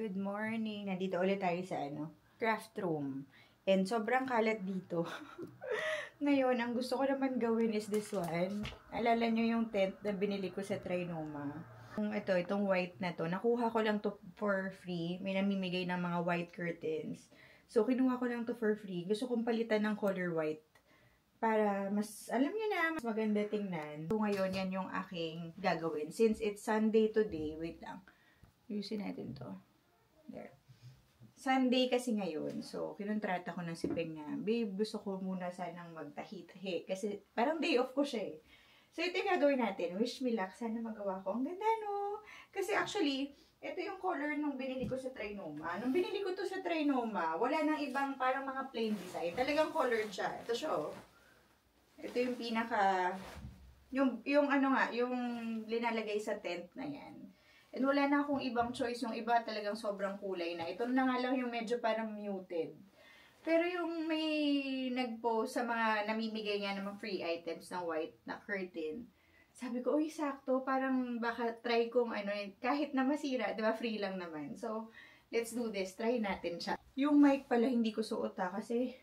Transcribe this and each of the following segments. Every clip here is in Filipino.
Good morning! Nandito ulit tayo sa craft room. And sobrang kalat dito. Ngayon, ang gusto ko naman gawin is this one. Alala nyo yung tent na binili ko sa Trinoma. Itong white na to. Nakuha ko lang to for free. May namimigay ng mga white curtains. So, kinuha ko lang to for free. Gusto kong palitan ng color white. Para mas, alam niyo na, mas maganda tingnan. So, ngayon, yan yung aking gagawin. Since it's Sunday today, wait lang. Ayusin natin to. There. Sunday kasi ngayon. So, kinontrata ko ng si Peng na, babe, gusto ko muna sanang magtahi-tahi. Kasi, parang day off ko siya eh. So, ito yung gagawin natin. Wish me luck. Sana magawa ko. Ang ganda, no? Kasi actually, ito yung color nung binili ko sa Trinoma. Nung binili ko to sa Trinoma, wala nang ibang parang mga plain design. Talagang colored siya. Ito siya, oh. Ito yung pinaka, yung linalagay sa tent na yan. And wala na akong ibang choice. Yung iba talagang sobrang kulay na. Ito na nga lang yung medyo parang muted. Pero yung may nag-post sa mga namimigay nga ng mga free items ng white na curtain, sabi ko, uy, sakto. Parang baka try kong kahit na masira, diba, free lang naman. So, let's do this. Try natin siya. Yung mic pala hindi ko suot kasi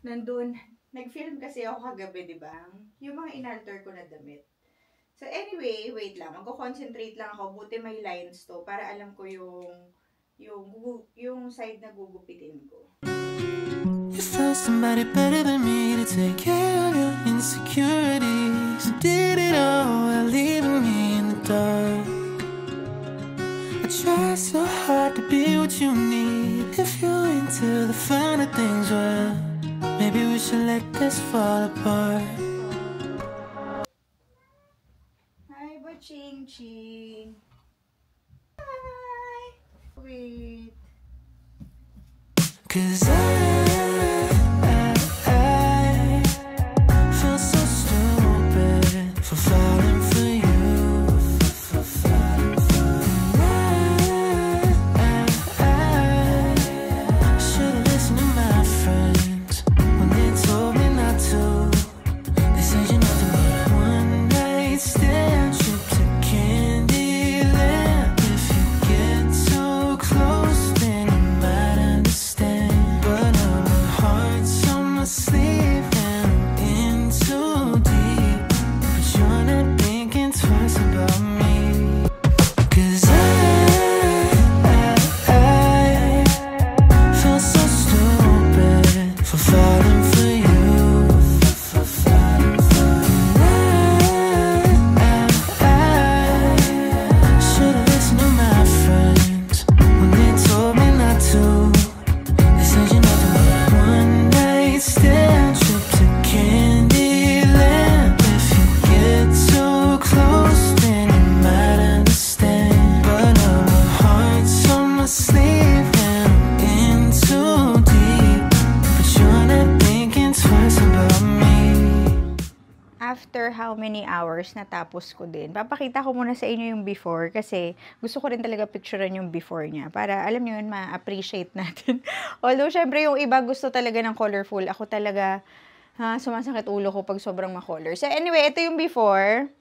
nandun, nag-film kasi ako kagabi, diba? Yung mga inalter ko na damit. So anyway, wait lang. Magko-concentrate lang ako. Buti may lines to para alam ko yung side na gugupitin ko. You found somebody better than me to take care of your insecurities. You did it all while leaving me in the dark. I try so hard to be what you need. If you're into the finer things, well, maybe we should let this fall apart. Ching ching. Hi. Wait. 'Cause I feel so stupid for falling for you. I should've listened to my friends when they told me not to. They said you're nothing but a one night stand. After how many hours natapos ko din. Papakita ko muna sa inyo yung before kasi gusto ko rin talaga picturean yung before niya para alam niyo yun, ma-appreciate natin. Although syempre yung iba gusto talaga ng colorful. Ako talaga sumasakit ulo ko pag sobrang ma-color. So anyway, ito yung before.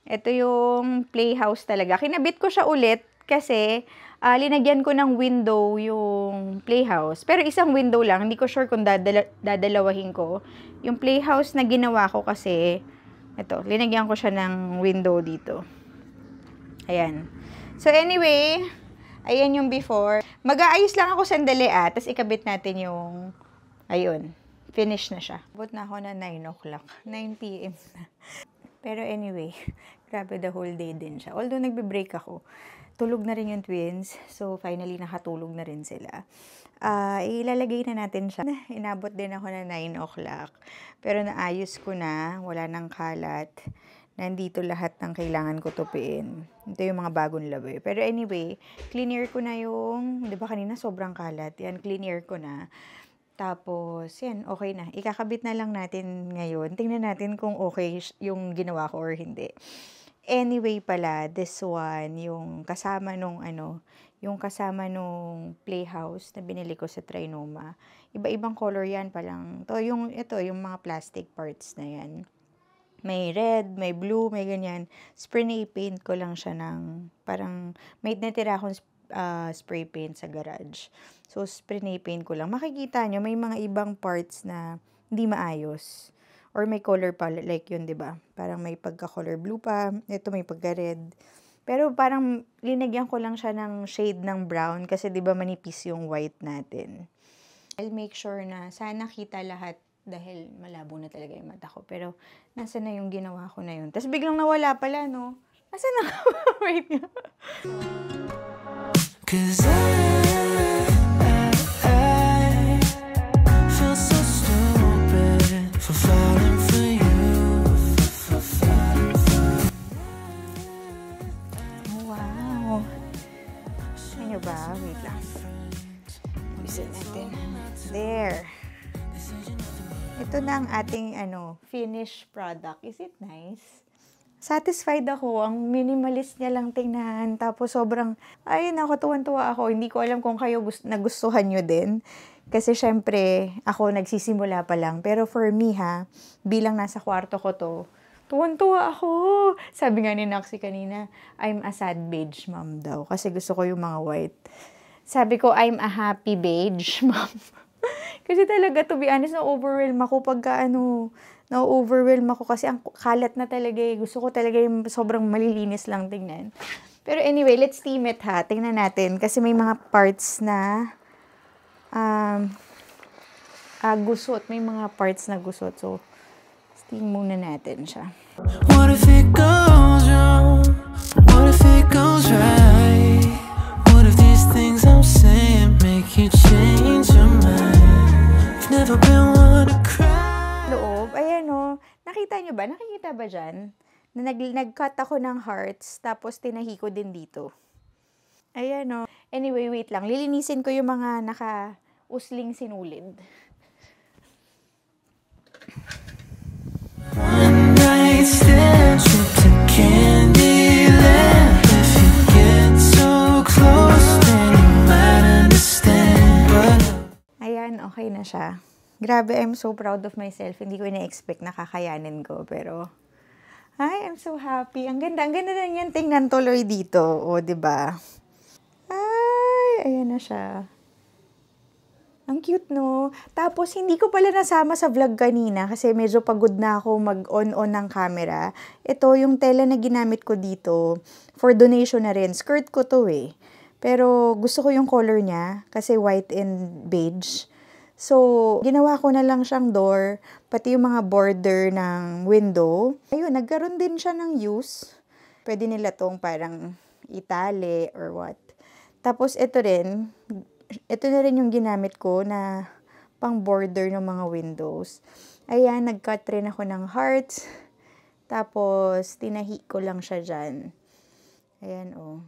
Ito yung playhouse talaga. Kinabit ko siya ulit kasi linagyan ko ng window yung playhouse. Pero isang window lang. Hindi ko sure kung dadalawahin ko. Yung playhouse na ginawa ko kasi, ito, linagyan ko siya ng window dito. Ayan. So anyway, ayan yung before. Mag-aayos lang ako sandali tapos ikabit natin yung, ayun, finish na siya. Abot na ako na 9 o'clock. 9 p.m. na. Pero anyway, grabe the whole day din siya. Although nagbe-break ako, tulog na rin yung twins. So, finally, nakatulog na rin sila. Ilalagay na natin siya. Inabot din ako na 9 o'clock. Pero naayos ko na. Wala nang kalat. Nandito lahat ng kailangan ko tupiin. Ito yung mga bagong labi. Pero anyway, cleaner ko na yung, di ba kanina sobrang kalat. Yan, cleaner ko na. Tapos, yan, okay na. Ikakabit na lang natin ngayon. Tingnan natin kung okay yung ginawa ko or hindi. Anyway pala, this one, yung kasama nung playhouse na binili ko sa Trinoma. Iba-ibang color yan palang. Ito, yung mga plastic parts na yan. May red, may blue, may ganyan. Spray paint ko lang siya ng, parang, may natira akong spray paint sa garage. So, spray paint ko lang. Makikita nyo, may mga ibang parts na hindi maayos. Or may color pa, like yun, diba? Parang may pagka-color blue pa. Ito may pagka-red. Pero parang linagyan ko lang siya ng shade ng brown kasi diba manipis yung white natin. I'll make sure na sana kita lahat dahil malabo na talaga yung mata ko. Pero nasa na yung ginawa ko na yun. Tapos biglang nawala pala, no? Nasa na? Wait nga. Cause I feel so stupid for falling for you. Wow. Ano ba? Wait lang. Bisa natin. There. Ito na ang ating finished product. Is it nice? Satisfied ako. Ang minimalist niya lang tingnan. Tapos sobrang, ayun ako, tuwan-tuwa ako. Hindi ko alam kung kayo nagustuhan nyo din. Kasi syempre, ako nagsisimula pa lang. Pero for me bilang nasa kwarto ko to, tuwan-tuwa ako. Sabi nga ni Noxy kanina, I'm a sad beige mom daw. Kasi gusto ko yung mga white. Sabi ko, I'm a happy beige mom. Kasi talaga, to be honest, na-overwhelm ako pagka na-overwhelm ako kasi ang kalat na talaga eh. Gusto ko talaga yung sobrang malilinis lang tingnan. Pero anyway, let's steam it Tingnan natin. Kasi may mga parts na gusot. May mga parts na gusot. So, steam muna natin siya. What if it goes wrong? What if it goes right? What if these things I'm saying make you change your mind? I've never been one to cry. Loob, ayan o. Nakita nyo ba? Nakikita ba dyan? Na nag-cut ako ng hearts, tapos tinahi ko din dito. Ayan o. Anyway, wait lang. Lilinisin ko yung mga naka-usling sinulid. One night stand, trip to Candyland. If you get so close, then you might understand. Ayan, okay na siya. Grabe, I'm so proud of myself. Hindi ko na-expect na kakayanin ko. Pero, I'm so happy. Ang ganda na yan. Tingnan tuloy dito. O, diba? Ayan na siya. Ang cute, no? Tapos, hindi ko pala nasama sa vlog kanina kasi medyo pagod na ako mag-on-on ng camera. Ito, yung tela na ginamit ko dito, for donation na rin. Skirt ko to eh. Pero, gusto ko yung color niya kasi white and beige. So, ginawa ko na lang siyang door, pati yung mga border ng window. Ayun, nagkaroon din siya ng use. Pwede nila tong parang itali or what. Tapos, ito na rin yung ginamit ko na pang border ng mga windows. Ayan, nag-cut rin ako ng hearts. Tapos, tinahi ko lang siya dyan. Ayan, oh.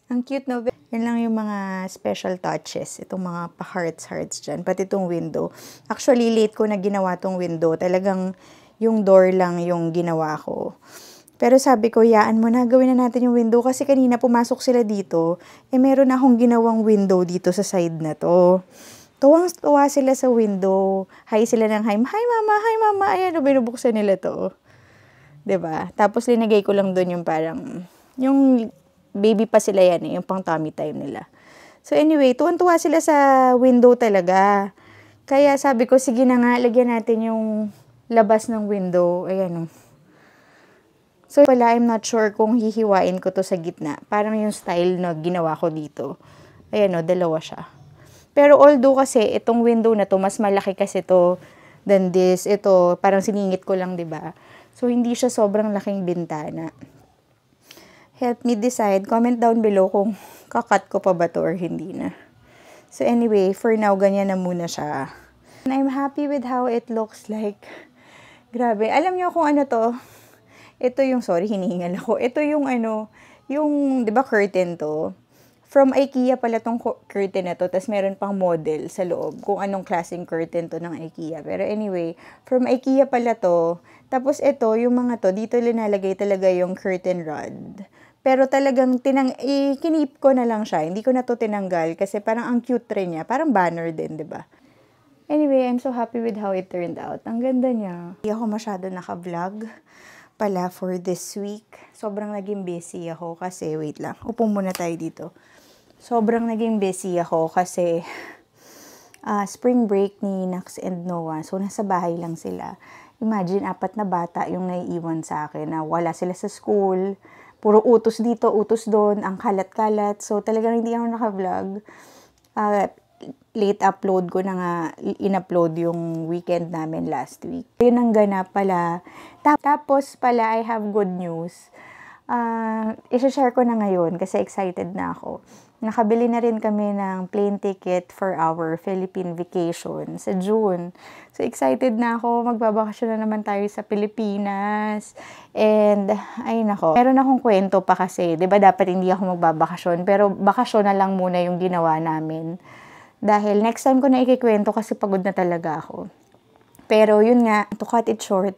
Ang cute, no? Yan lang yung mga special touches. Itong mga pa-hearts dyan. Pati itong window. Actually, late ko na ginawa itong window. Talagang yung door lang yung ginawa ko. Pero sabi ko, yaan mo na, gawin na natin yung window. Kasi kanina pumasok sila dito. Meron akong ginawang window dito sa side na to. Tuwang-tuwa sila sa window. Hi sila ng hi. Hi mama. Ayan, binubuksan nila to. 'Di ba? Tapos linagay ko lang doon yung parang, yung baby pa sila yan yung pang tummy time nila. So anyway, tuwan-tuwa sila sa window talaga. Kaya sabi ko, sige na nga, lagyan natin yung labas ng window. Ayan o. So wala, I'm not sure kung hihiwain ko to sa gitna. Parang yung style na ginawa ko dito. Ayan o, dalawa siya. Pero although kasi, itong window na to, mas malaki kasi to than this. Ito, parang siningit ko lang, 'di ba? So hindi siya sobrang laking bintana. Help me decide. Comment down below kung kakat ko pa ba to or hindi na. So anyway, for now, ganyan na muna siya. And I'm happy with how it looks like. Grabe. Alam niyo kung ano to? Ito yung, hinihingal ako. Ito yung yung, di ba curtain to? From IKEA pala tong curtain na to. Tapos meron pang model sa loob kung anong klaseng curtain to ng IKEA. Pero anyway, from IKEA pala to. Tapos ito, yung mga to, dito linalagay talaga yung curtain rod. Pero talagang kinip ko na lang siya. Hindi ko na to tinanggal kasi parang ang cute rin niya. Parang banner din, 'di ba? Anyway, I'm so happy with how it turned out. Ang ganda niya. Hindi ako masyado naka-vlog. pala for this week. Sobrang naging busy ako kasi, wait lang, upo muna tayo dito. Sobrang naging busy ako kasi spring break ni Nax and Noah. So, nasa bahay lang sila. Imagine, 4 na bata yung naiiwan sa akin na wala sila sa school. Puro utos dito, utos doon, ang kalat-kalat. So, talagang hindi ako naka-vlog. Late upload ko na nga, in-upload yung weekend namin last week. Yun ang ganap pala. Tapos pala, I have good news. I-share ko na ngayon kasi excited na ako. Nakabili na rin kami ng plane ticket for our Philippine vacation sa June. So, excited na ako. Magbabakasyon na naman tayo sa Pilipinas. And, ay nako. Meron akong kwento pa kasi. 'Di ba dapat hindi ako magbabakasyon. Pero, bakasyon na lang muna yung ginawa namin. Dahil, next time ko na ikikwento kasi pagod na talaga ako. Pero, yun nga, to cut it short,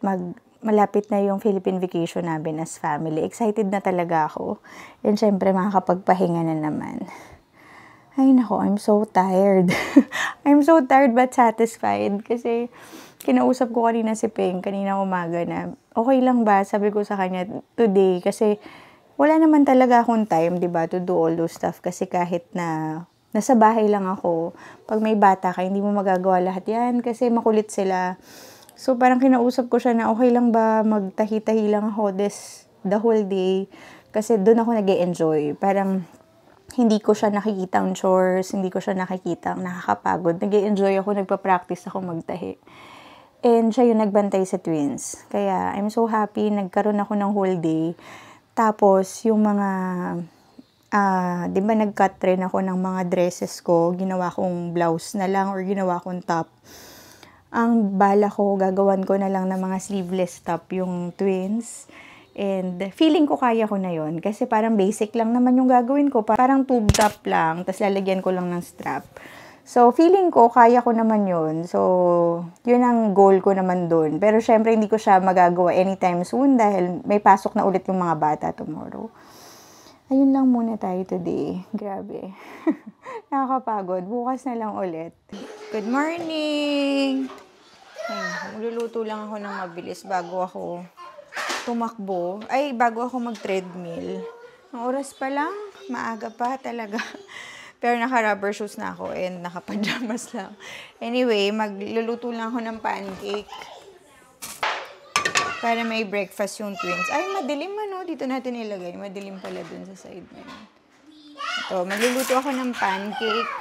malapit na yung Philippine vacation namin as family. Excited na talaga ako. And syempre, makakapagpahinga na naman. Ay nako, I'm so tired. I'm so tired but satisfied. Kasi, kinausap ko kanina si Peng, kanina umaga na, okay lang ba? Sabi ko sa kanya, today. Kasi, wala naman talaga akong time, diba, to do all those stuff. Kasi kahit na nasa bahay lang ako, pag may bata ka, hindi mo magagawa lahat yan. Kasi makulit sila. So, parang kinausap ko siya na okay lang ba magtahi-tahi lang ako the whole day. Kasi doon ako nag-e-enjoy. Parang hindi ko siya nakikitang chores, hindi ko siya nakikitang nakakapagod. Nag-e-enjoy ako, nagpa-practice ako magtahi. And siya yung nagbantay sa twins. Kaya, I'm so happy, nagkaroon ako ng whole day. Tapos, yung mga, di ba nag-cut rin ako ng mga dresses ko, ginawa kong blouse na lang or ginawa kong top. Ang bala ko, gagawan ko na lang ng mga sleeveless top yung twins. And feeling ko kaya ko na yon kasi parang basic lang naman yung gagawin ko. Parang tube top lang, tapos lalagyan ko lang ng strap. So, feeling ko kaya ko naman yon. So, yun ang goal ko naman dun. Pero syempre, hindi ko siya magagawa anytime soon dahil may pasok na ulit yung mga bata tomorrow. Ayun lang muna tayo today. Grabe. Nakakapagod. Bukas na lang ulit. Good morning! Magluluto lang ako ng mabilis bago ako tumakbo. Ay, bago ako mag-treadmill. Ang oras pa lang, maaga pa talaga. Pero naka-rubber shoes na ako and naka-pajamas lang. Anyway, magluluto lang ako ng pancake. Para may breakfast yung twins. Ay, madilim ano. Dito natin ilagay. Madilim pala dun sa side na yun. Ito, magluluto ako ng pancake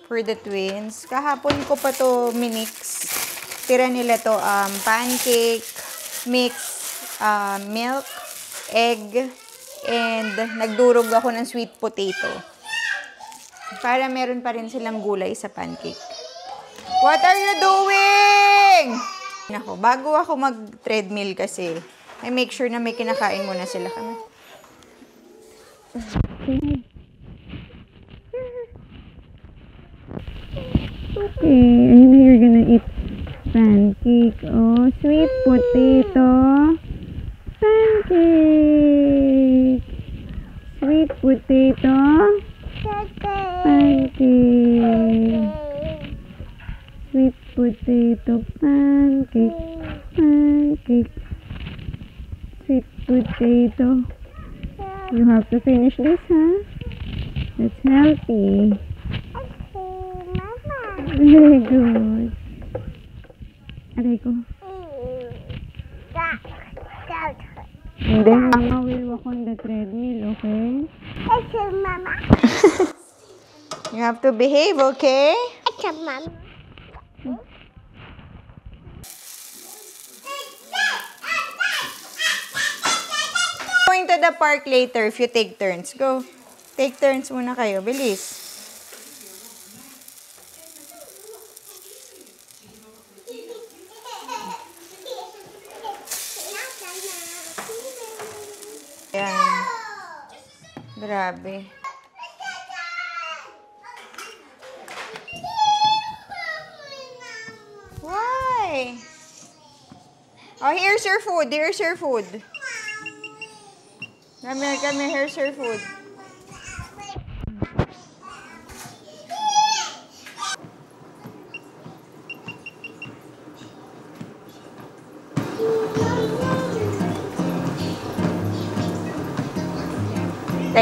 for the twins. Kahapon ko pa to minix. Tira nila to pancake, mix, milk, egg, and nagdurog ako ng sweet potato. Para meron pa rin silang gulay sa pancake. What are you doing? Nako, bago ako mag-treadmill kasi, I make sure na may kinakain muna sila kami. Okay, I know you're gonna eat pancake. Oh, sweet potato. Pancake. Sweet potato. Pancake. Sweet potato pancake. Pancake. Sweet potato. You have to finish this, huh? That's healthy. Very good. Aray ko. And then, Mama will walk on the treadmill, okay? Mama. You have to behave, okay? Mama. Going to the park later if you take turns. Go. Take turns muna kayo. Bilis. Ayan. Grabe. Why? Oh, here's your food. Here's your food. Come here. Here's your food.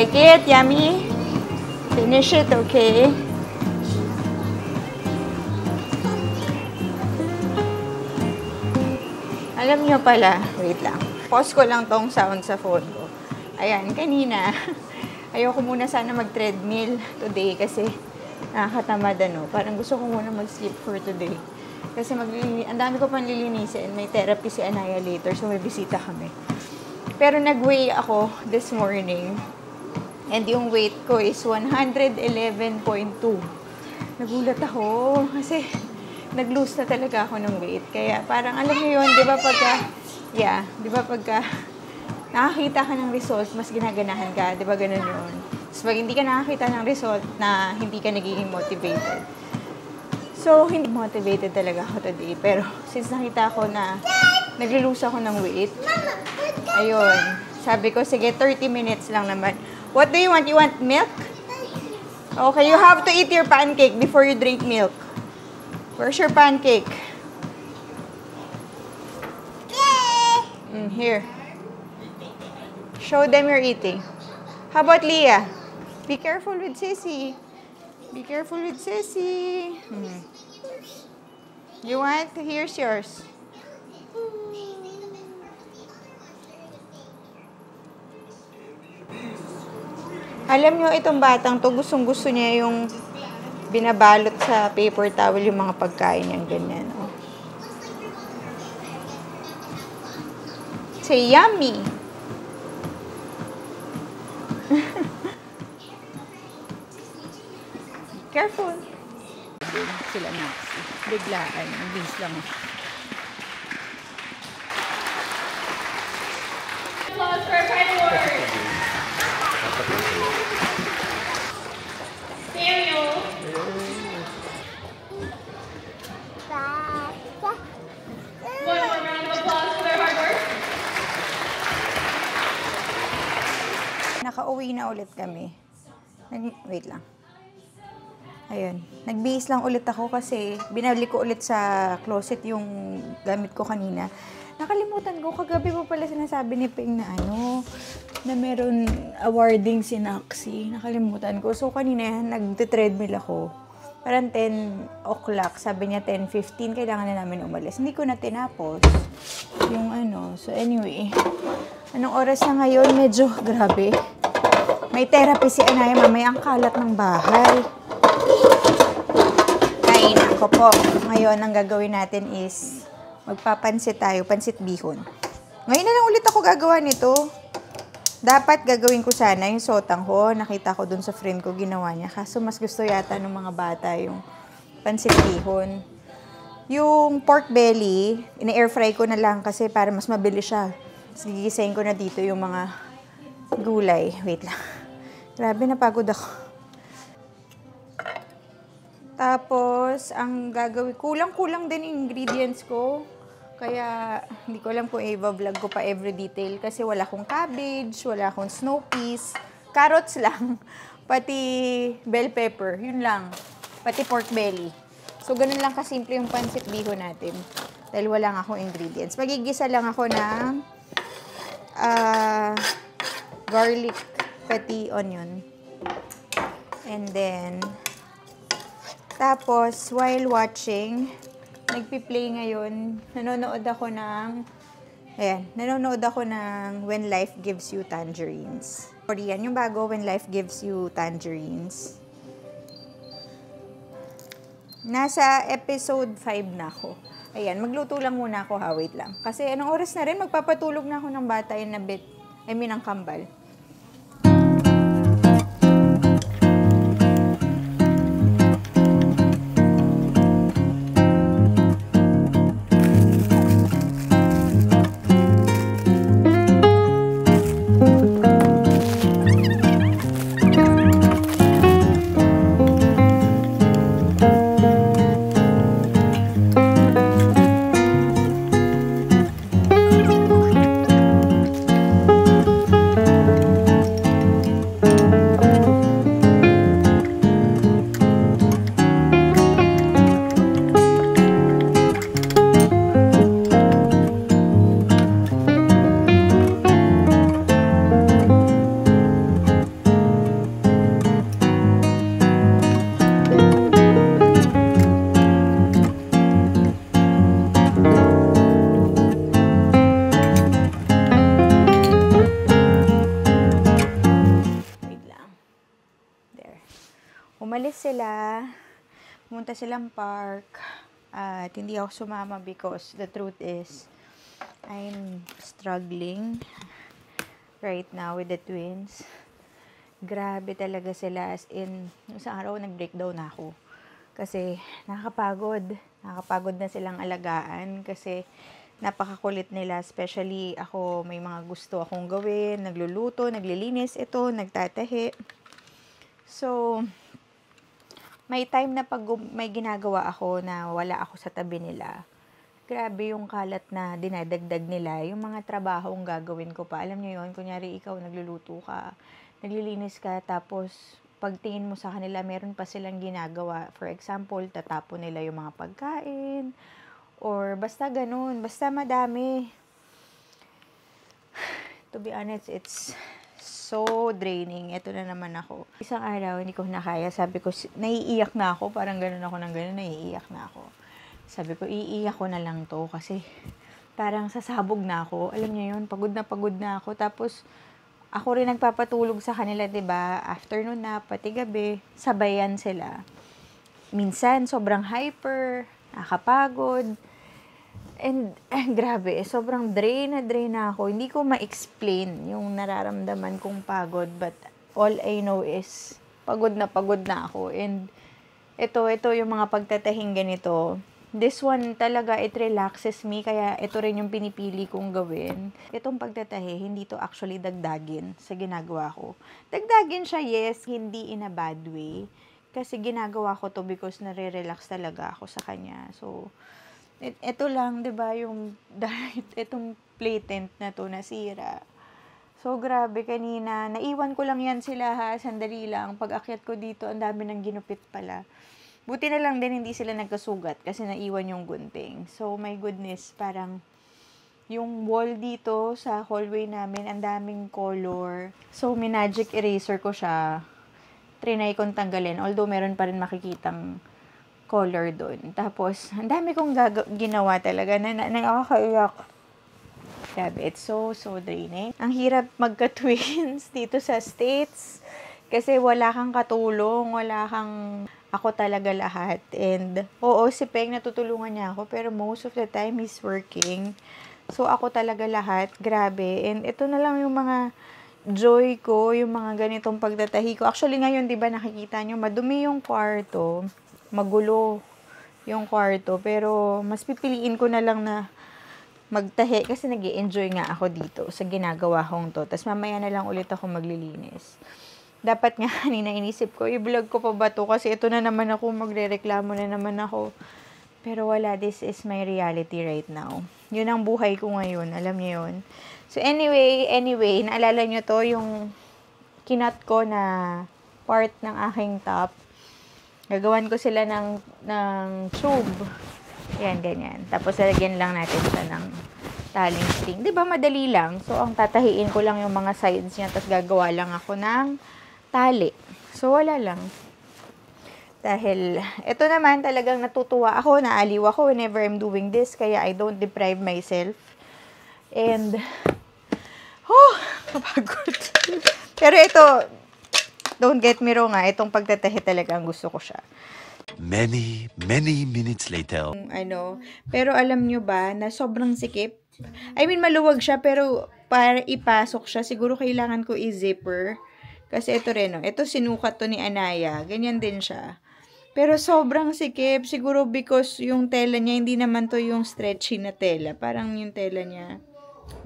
like it? Yummy? Finish it, okay? Alam nyo pala, wait lang. Pause ko lang tong sound sa phone ko. Ayan, kanina, ayoko muna sana mag-treadmill today kasi nakakatamad ano. Parang gusto ko muna mag-sleep for today. Kasi ang dami ko pang lilinisin. May therapy si Anaya later, so may bisita kami. Pero nag-weigh ako this morning. And yung weight ko is 111.2. Nagulat ako kasi nag-lose na talaga ako ng weight. Kaya parang alam mo yun, di ba pagka nakakita ka ng result, mas ginaganahan ka, di ba ganun yun? So pag hindi ka nakakita ng result na hindi ka nagiging motivated. So, hindi motivated talaga ako today. Pero since nakita ko na nag-lose ako ng weight, ayun, sabi ko, sige, 30 minutes lang naman. What do you want? You want milk? Okay, you have to eat your pancake before you drink milk. Where's your pancake? Here. Show them you're eating. How about Leah? Be careful with Sissy. Be careful with Sissy. You want? Here's yours. Alam nyo, itong batang to, gustong-gusto niya yung binabalot sa paper towel yung mga pagkain niyang ganyan. Oh. Say, yummy! Careful! Sila na. Biglaan. Bis lang. Applause for our final word. Samuel. One more round of applause for their hard work. Nakauwi na ulit kami. Wait lang. Ayun. Nagbihis lang ulit ako kasi binalik ko ulit sa closet yung gamit ko kanina. Nakalimutan ko, kagabi pa pala sinasabi ni Ping na na meron awarding si Naxi. Nakalimutan ko. So, kanina, nagte-treadmill ako. Parang 10 o'clock. Sabi niya 10:15, kailangan na namin umalis. Hindi ko na tinapos yung So, anyway. Anong oras na ngayon? Medyo grabe. May therapy si Anaya. Mamaya ang kalat ng bahay. Kainan ko po. Ngayon, ang gagawin natin is magpapansit tayo, pansit bihon. Ngayon na lang ulit ako gagawa nito. Dapat gagawin ko sana yung sotang ko. Nakita ko dun sa friend ko, ginawa niya. Kaso mas gusto yata ng mga bata yung pansit bihon. Yung pork belly, ina-air fry ko na lang kasi para mas mabilis siya. Tapos gigisahin ko na dito yung mga gulay. Wait lang. Grabe, napagod ako. Tapos, ang gagawin, kulang-kulang din yung ingredients ko. Kaya, hindi ko alam kung i-vlog ko pa every detail. Kasi wala akong cabbage, wala akong snow peas, carrots lang, pati bell pepper, yun lang. Pati pork belly. So, ganun lang kasimple yung pansit bihon natin. Dahil wala nga akong ingredients. Magigisa lang ako ng garlic, pati onion. And then, tapos, while watching, nagpi-play ngayon, nanonood ako ng When Life Gives You Tangerines. Korean, yung bago, When Life Gives You Tangerines. Nasa episode 5 na ako. Ayan, magluto lang muna ako, wait lang. Kasi anong oras na rin, magpapatulog na ako ng bata yun na bit, ang kambal. Umalis sila, pumunta silang park, at hindi ako sumama because the truth is, I'm struggling right now with the twins. Grabe talaga sila, as in, sa araw nag-breakdown ako. Kasi nakakapagod na silang alagaan kasi napakakulit nila, especially ako, may mga gusto akong gawin, nagluluto, naglilinis, ito, nagtatahi. So, may time na pag may ginagawa ako na wala ako sa tabi nila, grabe yung kalat na dinadagdag nila, yung mga trabahong gagawin ko pa. Alam niyo yun, kunyari ikaw nagluluto ka, naglilinis ka, tapos pagtingin mo sa kanila, meron pa silang ginagawa. For example, tatapon nila yung mga pagkain, or basta ganun, basta madami. To be honest, it's so draining. Ito na naman ako. Isang araw, hindi ko nakaya. Sabi ko, naiiyak na ako. Parang ganun ako ng ganun, naiiyak na ako. Sabi ko, iiyak ko na lang to kasi parang sasabog na ako. Alam niyo yun, pagod na ako. Tapos, ako rin nagpapatulog sa kanila, 'di ba? Afternoon na, pati gabi, sabayan sila. Minsan sobrang hyper, nakakapagod. And grabe, sobrang drain na ako. Hindi ko ma-explain yung nararamdaman kong pagod, but all I know is pagod na ako. And ito yung mga pagtatahing ganito. This one talaga, it relaxes me, kaya ito rin yung pinipili kong gawin. Itong pagtatahi, hindi to actually dagdagin sa ginagawa ko. Dagdagin siya, yes, hindi in a bad way. Kasi ginagawa ko to because nare-relax talaga ako sa kanya. So, ito lang, 'di ba, yung itong play tent na to nasira. So, grabe, kanina, naiwan ko lang yan sila ha, sandali lang. Pag akyat ko dito, ang dami ng ginupit pala. Buti na lang din hindi sila nagkasugat kasi naiwan yung gunting. So, my goodness, parang yung wall dito sa hallway namin, ang daming color. So, magic eraser ko siya. Trinay kong tanggalin. Although, meron pa rin makikitang color doon. Tapos, ang dami kong ginawa talaga na nakakaiyak. Grabe, it's so draining. Ang hirap magka-twins dito sa States kasi wala kang katulong, wala kang ako talaga lahat. And, oo, si Peng natutulungan niya ako, pero most of the time, he's working. So, ako talaga lahat. Grabe. And, ito na lang yung mga joy ko, yung mga ganitong pagtatahi ko. Actually, ngayon, di ba, nakikita nyo, madumi yung kwarto. Magulo yung kwarto. Pero, mas pipiliin ko na lang na magtahi kasi nag-i-enjoy nga ako dito sa ginagawa kong to. Tapos, mamaya na lang ulit ako maglilinis. Dapat nga kanina inisip ko, i-vlog ko pa ba to? Kasi ito na naman ako, magre-reklamo na naman ako. Pero wala, this is my reality right now. Yun ang buhay ko ngayon, alam niyo yun. So anyway, naalala niyo to, yung kinat ko na part ng aking top. Gagawan ko sila ng tube. Yan, ganyan. Tapos lalagyan lang natin siya ng taling string. Diba, madali lang. So, ang tatahiin ko lang yung mga sides niya, tapos gagawa lang ako ng tali. So, wala lang. Dahil, ito naman talagang natutuwa ako, naaliw ako whenever I'm doing this, kaya I don't deprive myself. And, kapagod. Pero ito, don't get me wrong itong pagtatahi talagang gusto ko siya. Many minutes later. Pero alam nyo ba, na sobrang sikip? I mean, maluwag siya, pero para ipasok siya, siguro kailangan ko i-zipper. Kasi ito rin, ito sinukat to ni Anaya. Ganyan din siya. Pero sobrang sikip. Siguro because yung tela niya, hindi naman to yung stretchy na tela. Parang yung tela niya,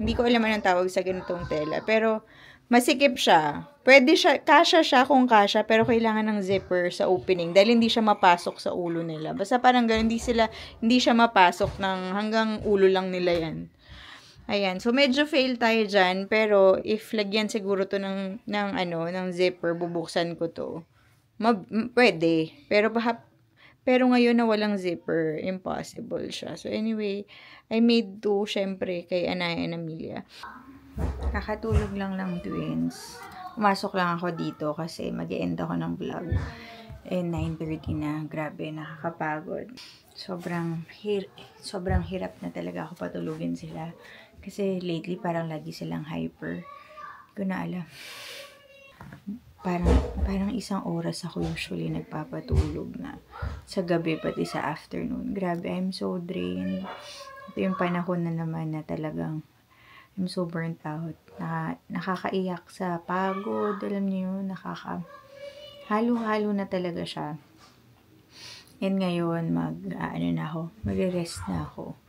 hindi ko alam anong tawag sa ganitong tela. Pero masikip siya. Pwede siya, kasya siya kung kasya, pero kailangan ng zipper sa opening. Dahil hindi siya mapasok sa ulo nila. Basta parang ganun, hindi siya mapasok hanggang ulo lang nila yan. Ayan. So, medyo fail tayo dyan. Pero, if lagyan siguro to ng zipper, bubuksan ko to. Pwede. Pero ngayon na walang zipper, impossible siya. So, anyway, I made to, syempre, kay Anaya and Amelia. Kakatulog lang ng twins. Pumasok lang ako dito kasi mag-e-end ako ng vlog. And 9:30 na. Grabe, nakakapagod. Sobrang hirap na talaga ako patulugin sila. Kasi lately parang lagi silang hyper. Hindi ko na alam. parang isang oras ako usually nagpapatulog na sa gabi pati sa afternoon. Grabe, I'm so drained. Ito yung panahon na naman na talagang I'm so burnt out. Nakakaiyak sa pagod. Alam niyo yun, halo-halo na talaga siya. And ngayon, magre-rest na ako.